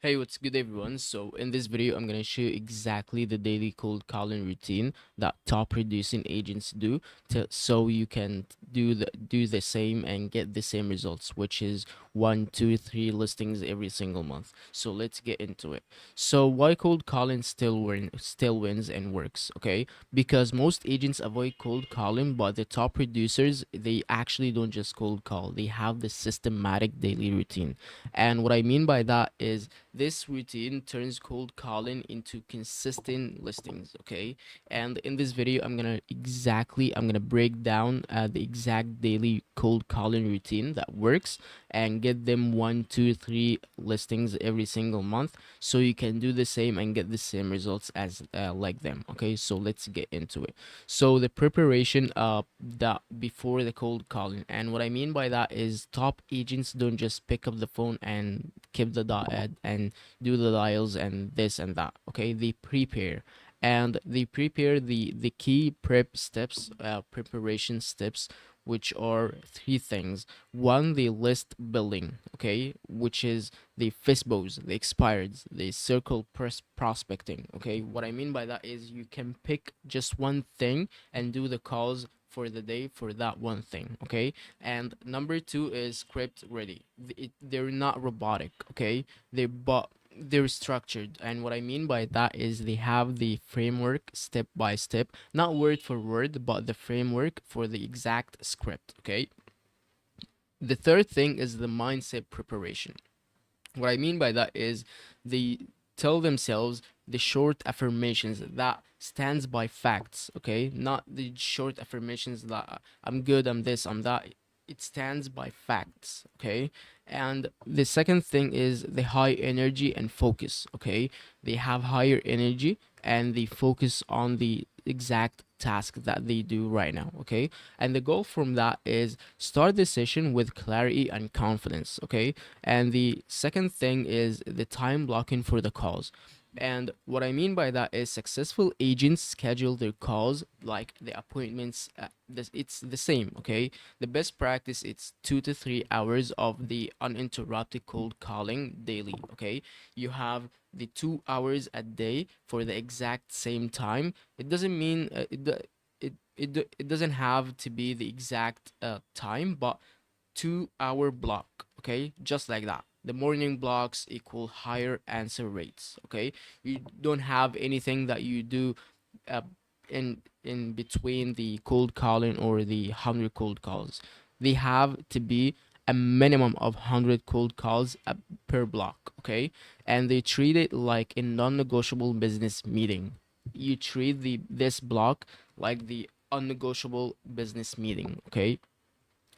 Hey, what's good everyone? So in this video, I'm gonna show you exactly the daily cold calling routine that top producing agents do so you can do the same and get the same results, which is 1, 2, 3 listings every single month. So let's get into it. So why cold calling still wins and works, okay? Because most agents avoid cold calling, but the top producers, they actually don't just cold call, they have the systematic daily routine. And what I mean by that is this routine turns cold calling into consistent listings, okay? And in this video, I'm gonna break down the exact daily cold calling routine that works and get them 1, 2, 3 listings every single month, so you can do the same and get the same results as like them. Okay, so let's get into it. So the preparation that before the cold calling, and what I mean by that is top agents don't just pick up the phone and keep the and do the dials and this and that. Okay, they prepare, and they prepare the key preparation steps, which are three things. One, the list building, okay, which is the FISBOs, the expireds, the circle prospecting. Okay, what I mean by that is you can pick just one thing and do the calls for the day for that one thing. Okay, and number two is script ready. They're not robotic. Okay, they're structured, and what I mean by that is they have the framework step by step, not word for word, but the framework for the exact script. Okay, the third thing is the mindset preparation. What I mean by that is they tell themselves the short affirmations that stands by facts, okay? Not the short affirmations that I'm good, I'm this, I'm that. It stands by facts, okay? And the second thing is the high energy and focus, okay? They have higher energy and they focus on the exact task that they do right now, okay? And the goal from that is start the session with clarity and confidence, okay? And the second thing is the time blocking for the calls. And what I mean by that is successful agents schedule their calls like the appointments. It's the same, okay? The best practice it's 2 to 3 hours of the uninterrupted cold calling daily, okay? You have the 2 hours a day for the exact same time. It doesn't mean it doesn't have to be the exact time, but 2 hour block, okay, just like that. The morning blocks equal higher answer rates, okay. You don't have anything that you do uh, in between the cold calling or the 100 cold calls. They have to be a minimum of 100 cold calls per block, okay. And they treat it like a non-negotiable business meeting. You treat the this block like the unnegotiable business meeting, okay.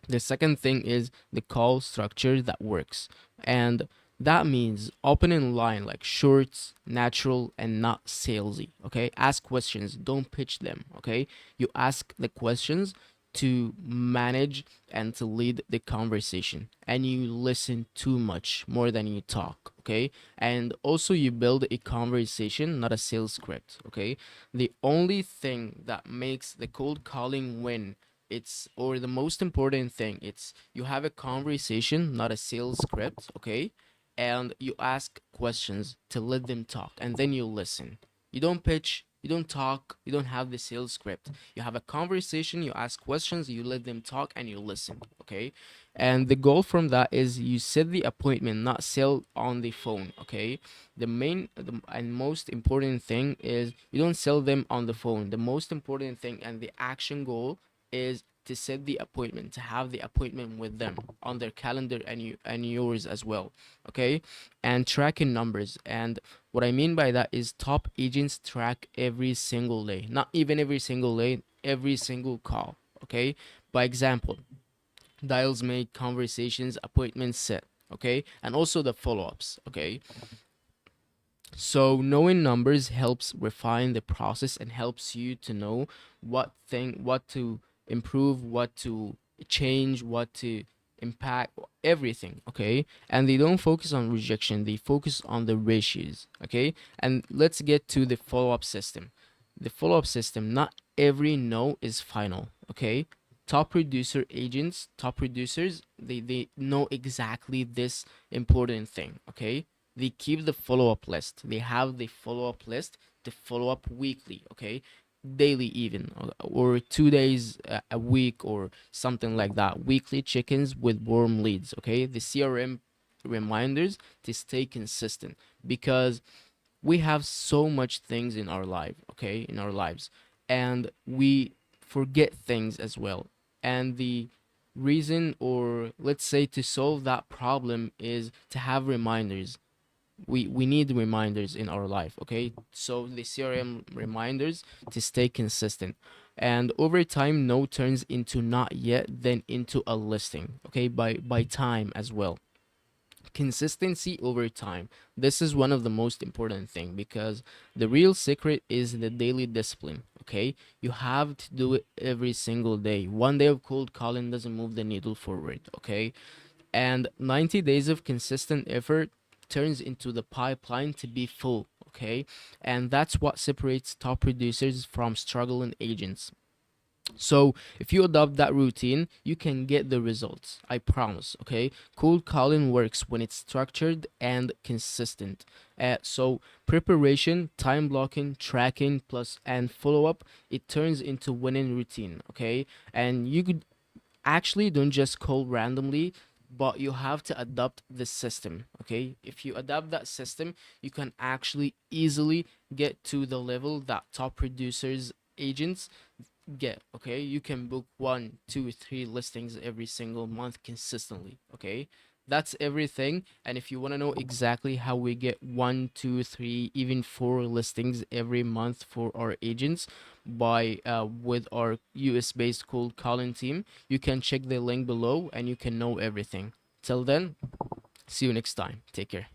The second thing is the call structure that works. And that means opening line like short, natural, and not salesy. Okay. Ask questions, don't pitch them. Okay. You ask the questions to manage and to lead the conversation. And you listen too much more than you talk. Okay. And also you build a conversation, not a sales script. Okay. The only thing that makes the cold calling win, it's or the most important thing, it's you have a conversation, not a sales script, okay. And you ask questions to let them talk, and then you listen. You don't pitch, you don't talk, you don't have the sales script. You have a conversation, you ask questions, you let them talk, and you listen, okay. And the goal from that is you set the appointment, not sell on the phone, okay. And most important thing is you don't sell them on the phone. The most important thing and the action goal is to set the appointment, to have the appointment with them on their calendar and you and yours as well. Okay. And tracking numbers. And what I mean by that is top agents track every single day, not even every single day, every single call. Okay. By example, dials made, conversations, appointments set. Okay. And also the follow-ups. Okay. So knowing numbers helps refine the process and helps you to know what to improve, what to change, what to impact, everything, okay. And they don't focus on rejection, they focus on the ratios, okay. And let's get to the follow-up system. The follow-up system, not every no is final, okay. Top producers, they know exactly this important thing, okay. they keep the follow-up list. They have the follow-up list to follow up weekly, okay? Daily even, or 2 days a week or something like that. Weekly check-ins with warm leads, okay? The CRM reminders to stay consistent, because we have so much things in our life, okay, in our lives, and we forget things as well. And the reason, or let's say, to solve that problem is to have reminders. We need reminders in our life, okay? So the CRM reminders to stay consistent, and over time no turns into not yet, then into a listing, okay, by time as well. Consistency over time, this is one of the most important thing, because the real secret is the daily discipline, okay? You have to do it every single day. One day of cold calling doesn't move the needle forward, okay? And 90 days of consistent effort turns into the pipeline to be full, okay? And that's what separates top producers from struggling agents. So if you adopt that routine, you can get the results. I promise. Okay, cold calling works when it's structured and consistent. So preparation, time blocking, tracking, plus and follow up, it turns into winning routine. Okay, and you could actually don't just call randomly, but you have to adopt the system. Okay, if you adopt that system, you can actually easily get to the level that top producers agents get. Okay, you can book one, two, three listings every single month consistently. Okay, that's everything. And if you want to know exactly how we get one, two, three, even four listings every month for our agents by with our US based cold calling team, you can check the link below and you can know everything. Till then, see you next time. Take care.